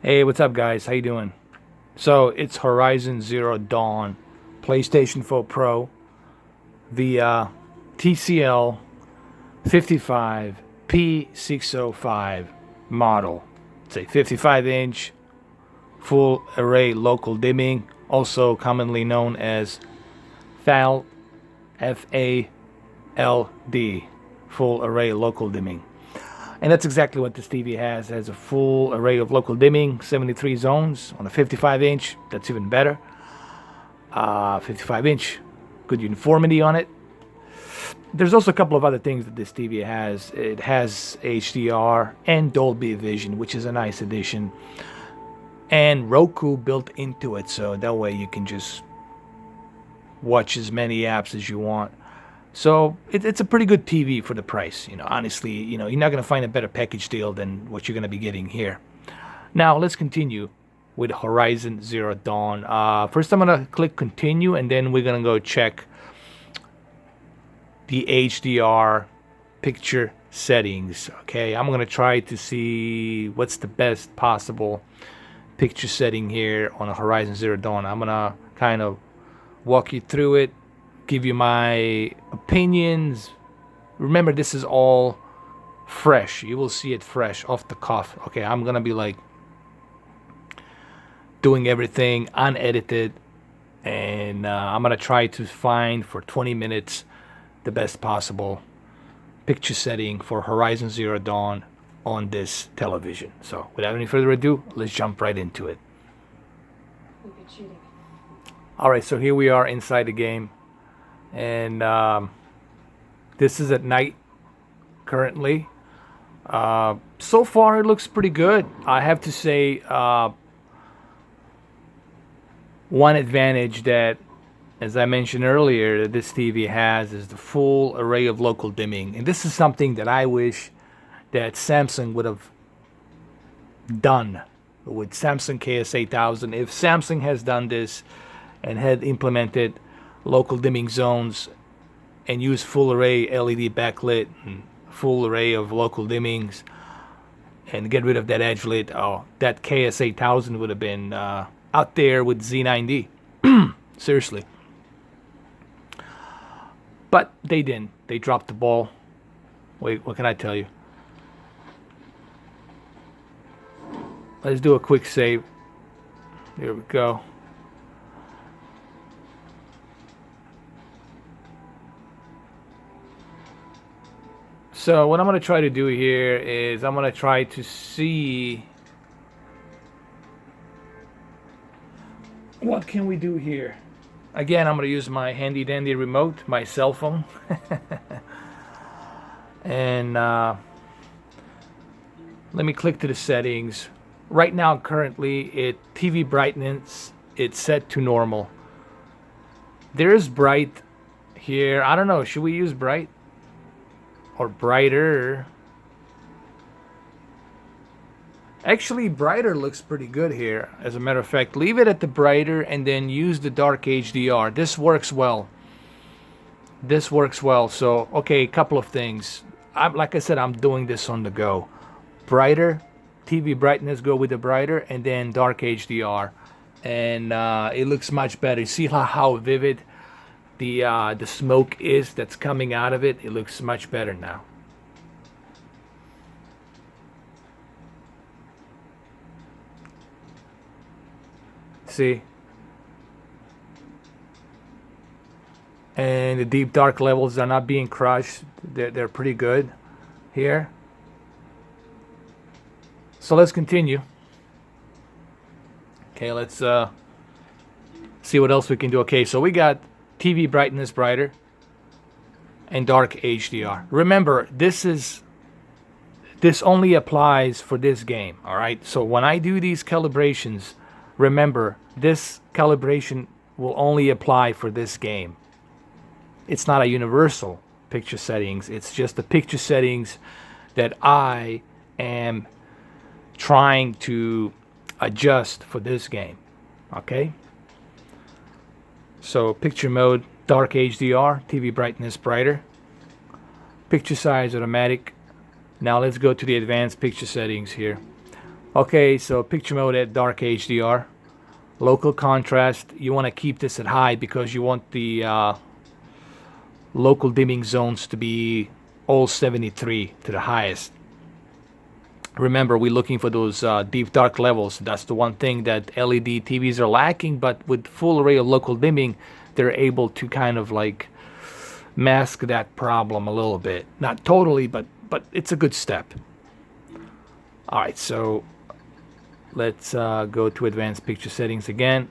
Hey, what's up, guys? How you doing? So it's Horizon Zero Dawn, PlayStation 4 Pro, the TCL 55 P605 model. It's a 55-inch full array local dimming, also commonly known as FALD, FALD, full array local dimming. And that's exactly what this TV has. It has a full array of local dimming, 73 zones on a 55-inch. That's even better. 55-inch, good uniformity on it. There's also a couple of other things that this TV has. It has HDR and Dolby Vision, which is a nice addition. And Roku built into it, so that way you can just watch as many apps as you want. So it's a pretty good TV for the price. Honestly, you're not going to find a better package deal than what you're going to be getting here. Now let's continue with Horizon Zero Dawn. First, I'm going to click continue, and then we're going to go check the HDR picture settings. Okay, I'm going to try to see what's the best possible picture setting here on a Horizon Zero Dawn. I'm going to kind of walk you through it, give you my opinions. Remember, this is all fresh. You will see it fresh off the cuff. Okay, I'm gonna be like doing everything unedited, and I'm gonna try to find for 20 minutes the best possible picture setting for Horizon Zero Dawn on this television. So without any further ado, let's jump right into it. Alright, so here we are inside the game. And this is at night currently. So far it looks pretty good. I have to say, one advantage that, as I mentioned earlier, that this TV has is the full array of local dimming. And this is something that I wish that Samsung would have done with Samsung KS8000. If Samsung has done this and had implemented local dimming zones and use full array LED backlit and full array of local dimmings and get rid of that edge lit, oh, that KS8000 would have been out there with Z9D. Seriously. But they didn't. They dropped the ball. Wait, what can I tell you? Let's do a quick save. Here we go. So what I'm going to try to do here is I'm going to try to see what can we do here. Again, I'm going to use my handy dandy remote, my cell phone. And let me click to the settings. Right now, currently, TV brightness, it's set to normal. There's bright here. I don't know, should we use bright? Or brighter? Actually, brighter looks pretty good here. As a matter of fact, leave it at the brighter and then use the dark HDR. This works well. This works well. So, okay, a couple of things. Like I said, I'm doing this on the go. Brighter, TV brightness, go with the brighter, and then dark HDR. And it looks much better. See how vivid the smoke is that's coming out of it. It looks much better now. See? And the deep dark levels are not being crushed. They're pretty good here. So let's continue. Okay, let's see what else we can do. Okay, so we got TV brightness brighter and dark HDR. Remember, this only applies for this game. All right, so when I do these calibrations, remember this calibration will only apply for this game. It's not a universal picture settings. It's just the picture settings that I am trying to adjust for this game. Okay, so picture mode, dark HDR, TV brightness brighter, picture size automatic. Now let's go to the advanced picture settings here. Okay, so picture mode at dark HDR. Local contrast, you want to keep this at high because you want the local dimming zones to be all 73 to the highest. Remember, we're looking for those deep dark levels. That's the one thing that LED TVs are lacking, but with full array of local dimming, they're able to kind of like mask that problem a little bit. Not totally, but it's a good step. All right, so let's go to advanced picture settings again.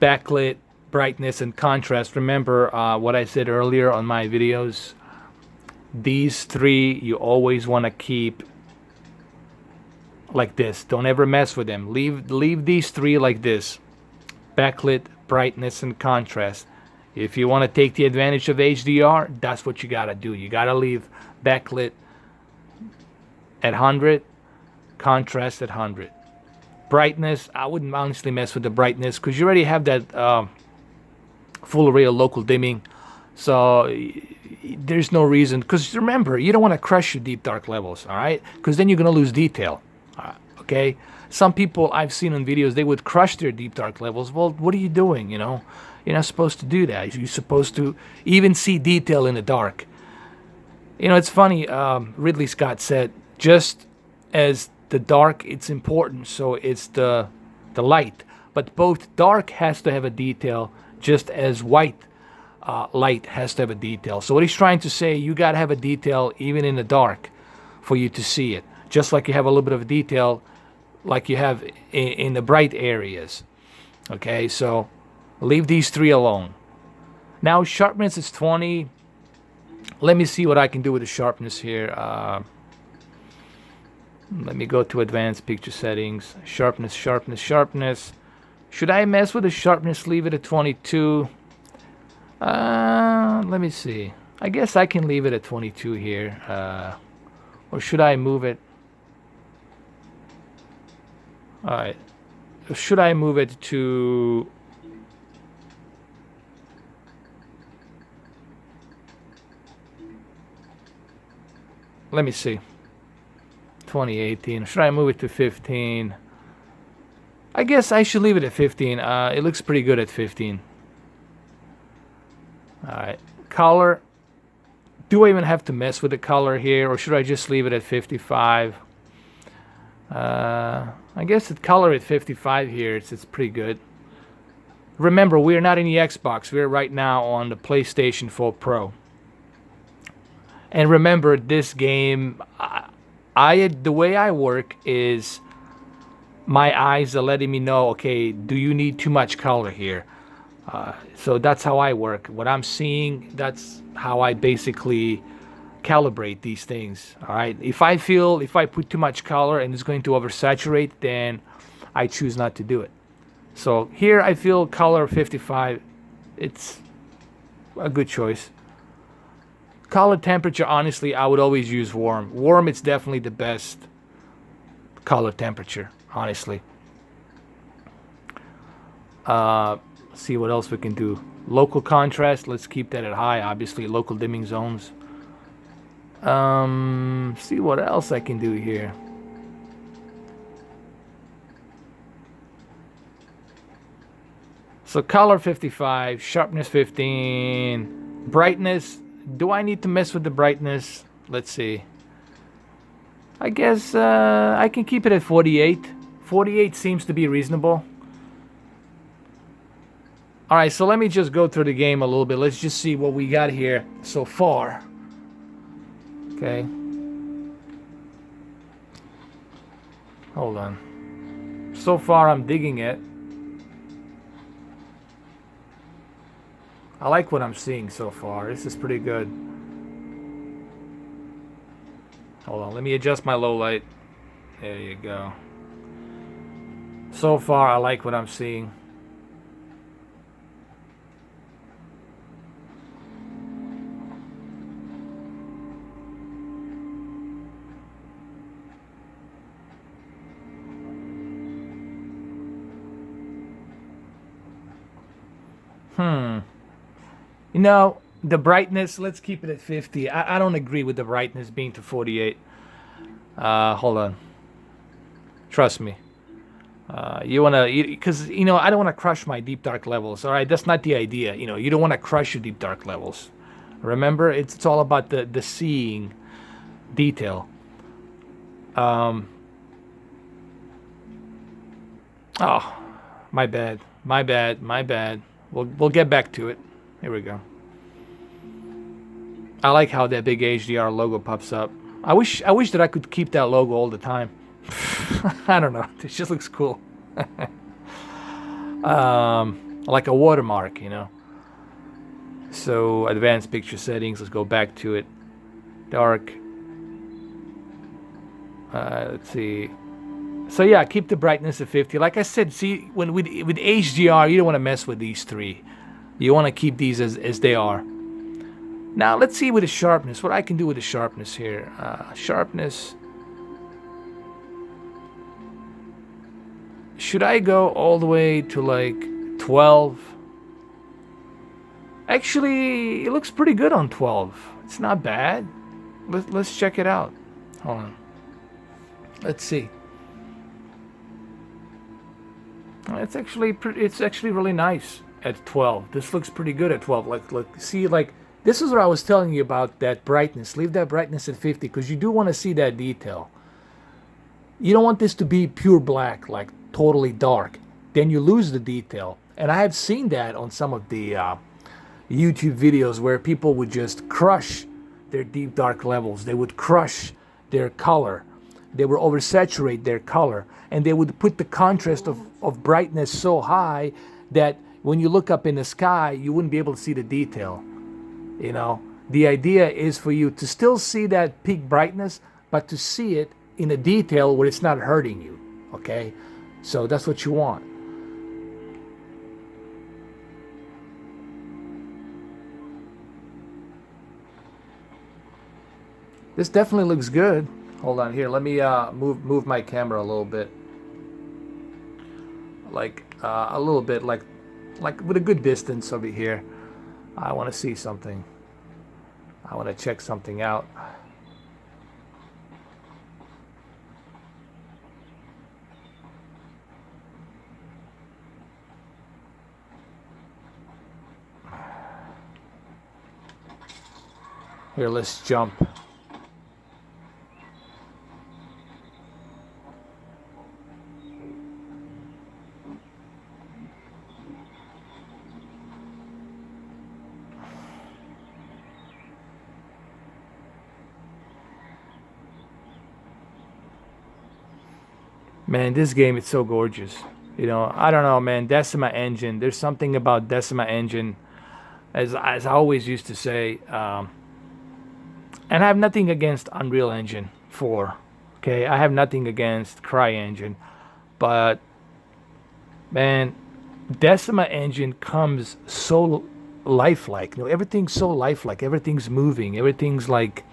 Backlit, brightness, and contrast. Remember what I said earlier on my videos. These three you always want to keep like this. Don't ever mess with them. Leave these three like this. Backlit, brightness, and contrast. If you want to take the advantage of HDR, that's what you gotta do. You gotta leave backlit at 100, contrast at 100. Brightness, I wouldn't honestly mess with the brightness because you already have that full array of local dimming. So there's no reason, because remember, you don't want to crush your deep dark levels, all right? Because then you're going to lose detail, okay? Some people I've seen on videos, they would crush their deep dark levels. Well, what are you doing, you know? You're not supposed to do that. You're supposed to even see detail in the dark. You know, it's funny, Ridley Scott said, just as the dark, it's important, so it's the light. But both dark has to have a detail, just as white light has to have a detail. So what he's trying to say, you got to have a detail even in the dark for you to see it. Just like you have a little bit of a detail like you have in the bright areas. Okay, so leave these three alone. Now sharpness is 20. Let me see what I can do with the sharpness here. Let me go to advanced picture settings. Sharpness, sharpness, sharpness. Should I mess with the sharpness? Leave it at 22. Let me see. I guess I can leave it at 22 here. Or should I move it? Alright. Should I move it to... Let me see. 2018. Should I move it to 15? I guess I should leave it at 15. It looks pretty good at 15. Alright, color. Do I even have to mess with the color here, or should I just leave it at 55? I guess the color at 55 here, it's pretty good. Remember, we're not in the Xbox. We're right now on the PlayStation 4 Pro. And remember, this game, the way I work is my eyes are letting me know, okay, do you need too much color here? So that's how I work. What I'm seeing, that's how I basically calibrate these things. All right. If I put too much color and it's going to oversaturate, then I choose not to do it. So here I feel color 55. It's a good choice. Color temperature, honestly, I would always use warm. Warm, it's definitely the best color temperature, honestly. See what else we can do. Local contrast, let's keep that at high, obviously. Local dimming zones. See what else I can do here. So color 55, sharpness 15, brightness. Do I need to mess with the brightness? Let's see. I guess I can keep it at 48. 48 seems to be reasonable. Alright, so let me just go through the game a little bit. Let's just see what we got here so far. Okay. Hold on. So far I'm digging it. I like what I'm seeing so far. This is pretty good. Hold on, let me adjust my low light. There you go. So far I like what I'm seeing. You know, The brightness, let's keep it at 50. I don't agree with the brightness being to 48. Hold on. Trust me. You want to, because, you know, I don't want to crush my deep dark levels. All right, that's not the idea. You know, you don't want to crush your deep dark levels. Remember, it's all about the seeing detail. Oh, my bad. My bad. My bad. We'll get back to it. Here we go. I like how that big HDR logo pops up. I wish that I could keep that logo all the time. I don't know. It just looks cool. Like a watermark, you know. So advanced picture settings. Let's go back to it. Dark. Let's see. So yeah, keep the brightness at 50. Like I said, see, when with HDR, you don't want to mess with these three. You want to keep these as they are. Now let's see with the sharpness. What I can do with the sharpness here. Sharpness. Should I go all the way to like 12? Actually, it looks pretty good on 12. It's not bad. Let's check it out. Hold on. Let's see. It's actually really nice at 12. This looks pretty good at 12. Like see, like this is what I was telling you about, that brightness. Leave that brightness at 50 because you do want to see that detail. You don't want this to be pure black, like totally dark. Then you lose the detail. And I have seen that on some of the YouTube videos where people would just crush their deep dark levels. They would crush their color. They would oversaturate their color. And they would put the contrast of brightness so high that when you look up in the sky, you wouldn't be able to see the detail. You know, the idea is for you to still see that peak brightness, but to see it in a detail where it's not hurting you. Okay? So that's what you want. This definitely looks good. Hold on here. Let me move my camera a little bit. Like a little bit, like with a good distance over here. I want to see something. I want to check something out. Here, let's jump. Man, this game is so gorgeous. You know, I don't know, man. Decima Engine. There's something about Decima Engine, as I always used to say. And I have nothing against Unreal Engine 4. Okay, I have nothing against CryEngine, but man, Decima Engine comes so lifelike. You know, everything's so lifelike. Everything's moving. Everything's like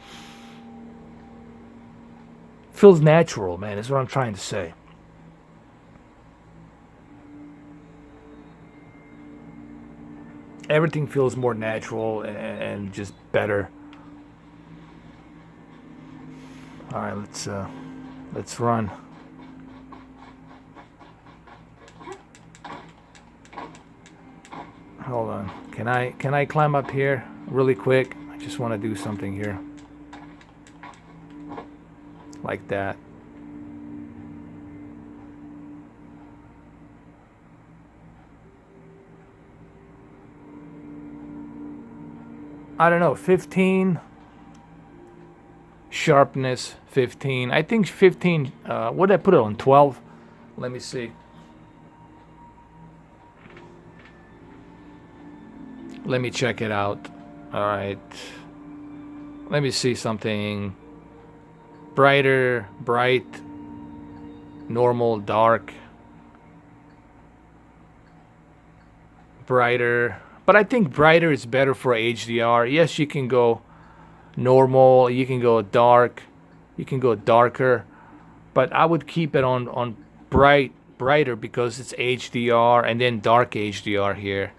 feels natural, man. Is what I'm trying to say. Everything feels more natural and just better. All right, let's run. Hold on. Can I climb up here really quick? I just want to do something here. Like that. I don't know, 15. Sharpness 15. I think 15. What did I put it on? 12. Let me see. Let me check it out. All right. Let me see something. Brighter, bright, normal, dark, brighter. But I think brighter is better for HDR. Yes, you can go normal, you can go dark, you can go darker, but I would keep it on brighter because it's HDR, and then dark HDR here.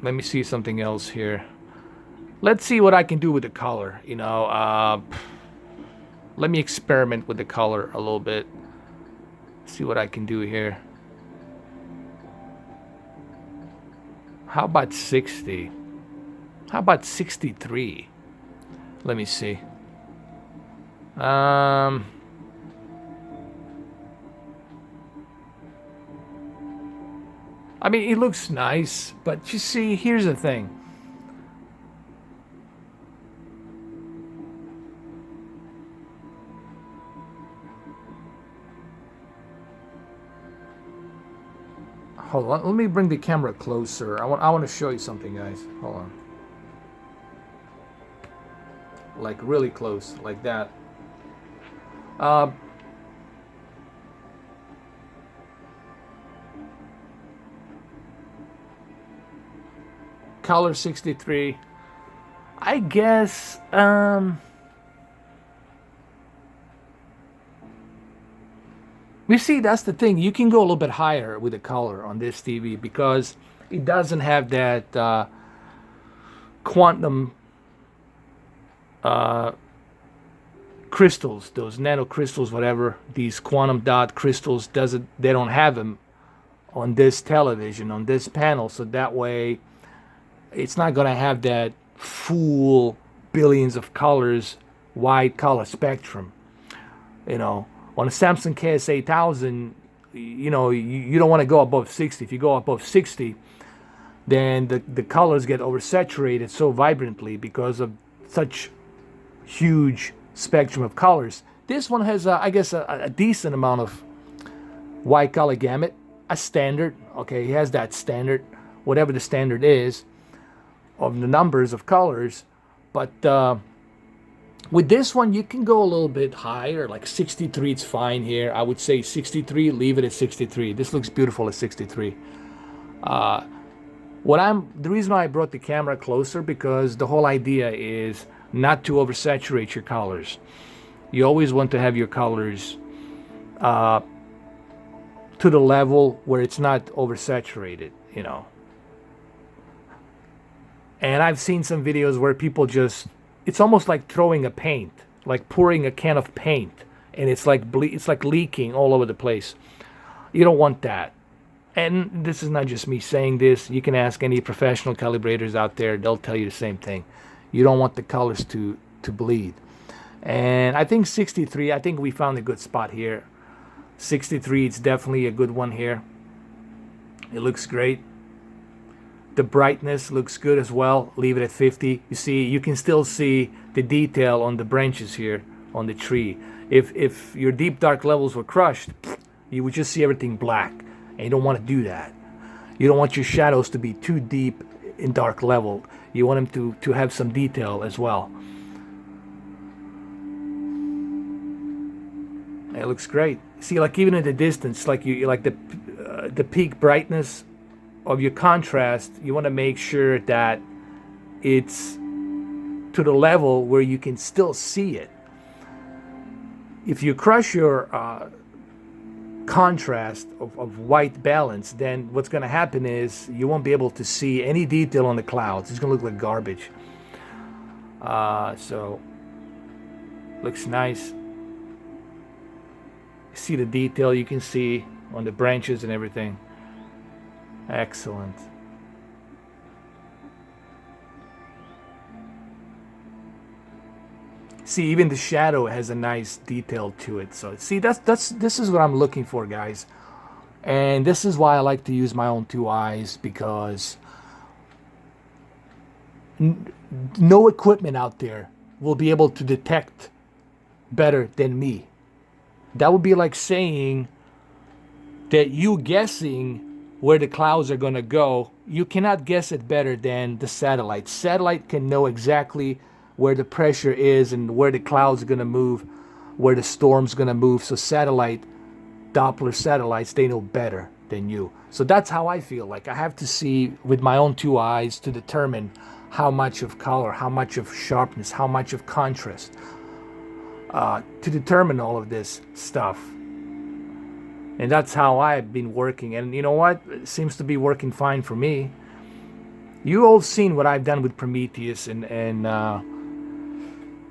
let me see something else here. Let's see what I can do with the color. You know, let me experiment with the color a little bit. See what I can do here. How about 60? How about 63? Let me see. I mean, it looks nice, but you see, here's the thing. Hold on, let me bring the camera closer. I want to show you something, guys. Hold on. Like really close, like that. Color 63. I guess you see, that's the thing. You can go a little bit higher with the color on this TV because it doesn't have that quantum crystals, those nano crystals, whatever, these quantum dot crystals. They don't have them on this television, on this panel, so that way it's not going to have that full billions of colors wide color spectrum. You know, on a Samsung KS8000, you know, you don't want to go above 60. If you go above 60, then the colors get oversaturated so vibrantly because of such huge spectrum of colors. This one has, I guess, a decent amount of wide color gamut, a standard. Okay, it has that standard, whatever the standard is, of the numbers of colors. But with this one, you can go a little bit higher, like 63. It's fine here. I would say 63. Leave it at 63. This looks beautiful at 63. The reason why I brought the camera closer, because the whole idea is not to oversaturate your colors. You always want to have your colors to the level where it's not oversaturated, you know. And I've seen some videos where people just, it's almost like throwing a paint, like pouring a can of paint, and it's like leaking all over the place. You don't want that. And this is not just me saying this. You can ask any professional calibrators out there. They'll tell you the same thing. You don't want the colors to bleed. And I think 63, I think we found a good spot here. 63, it's definitely a good one here. It looks great. The brightness looks good as well. Leave it at 50. You see, you can still see the detail on the branches here on the tree. If your deep dark levels were crushed, you would just see everything black. And you don't want to do that. You don't want your shadows to be too deep in dark level. You want them to have some detail as well. It looks great. See, like even in the distance, like the peak brightness of your contrast, you want to make sure that it's to the level where you can still see it. If you crush your contrast of white balance, then what's going to happen is you won't be able to see any detail on the clouds. It's going to look like garbage. So looks nice. See the detail you can see on the branches and everything. Excellent. See, even the shadow has a nice detail to it. So see, this is what I'm looking for, guys. And this is why I like to use my own two eyes, because no equipment out there will be able to detect better than me. That would be like saying that you guessing where the clouds are going to go. You cannot guess it better than the satellite. Satellite can know exactly where the pressure is and where the clouds are going to move, where the storm's going to move. So Doppler satellites, they know better than you. So that's how I feel. Like I have to see with my own two eyes to determine how much of color, how much of sharpness, how much of contrast, to determine all of this stuff. And that's how I've been working. And you know what? It seems to be working fine for me. You all seen what I've done with Prometheus and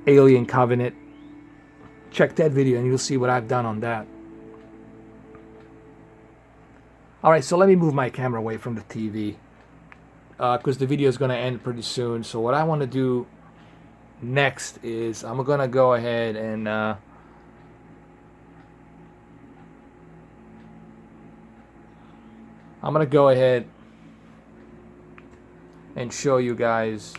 Alien Covenant. Check that video and you'll see what I've done on that. Alright, so let me move my camera away from the TV, because the video is going to end pretty soon. So what I want to do next is I'm going to go ahead and show you guys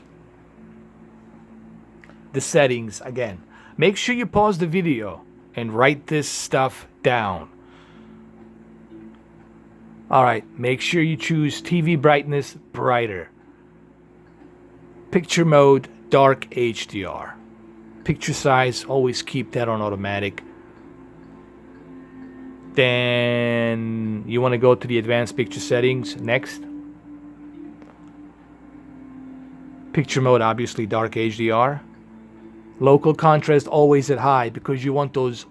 the settings again. Make sure you pause the video and write this stuff down. Alright, make sure you choose TV brightness brighter. Picture mode dark HDR. Picture size, always keep that on automatic. Then you want to go to the advanced picture settings next. Picture mode, obviously dark HDR. Local contrast always at high, because you want those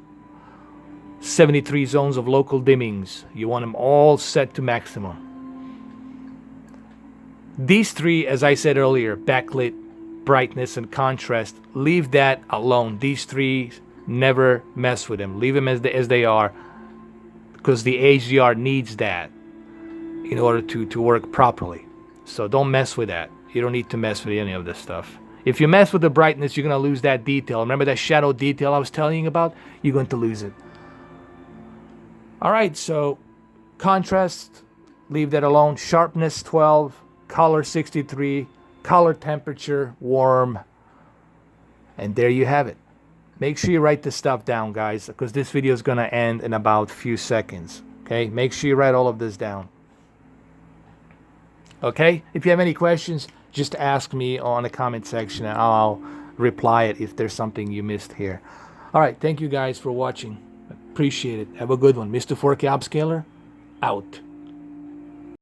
73 zones of local dimmings. You want them all set to maximum. These three, as I said earlier, backlit, brightness, and contrast, leave that alone. These three, never mess with them. Leave them as they are, because the HDR needs that in order to work properly. So don't mess with that. You don't need to mess with any of this stuff. If you mess with the brightness, you're going to lose that detail. Remember that shadow detail I was telling you about? You're going to lose it. Alright, so contrast, leave that alone. Sharpness 12, color 63, color temperature warm. And there you have it. Make sure you write this stuff down, guys, because this video is going to end in about a few seconds. Okay, make sure you write all of this down. Okay, if you have any questions, just ask me on the comment section and I'll reply it if there's something you missed here. Alright, thank you guys for watching. Appreciate it. Have a good one. Mr. 4K Upscaler, out.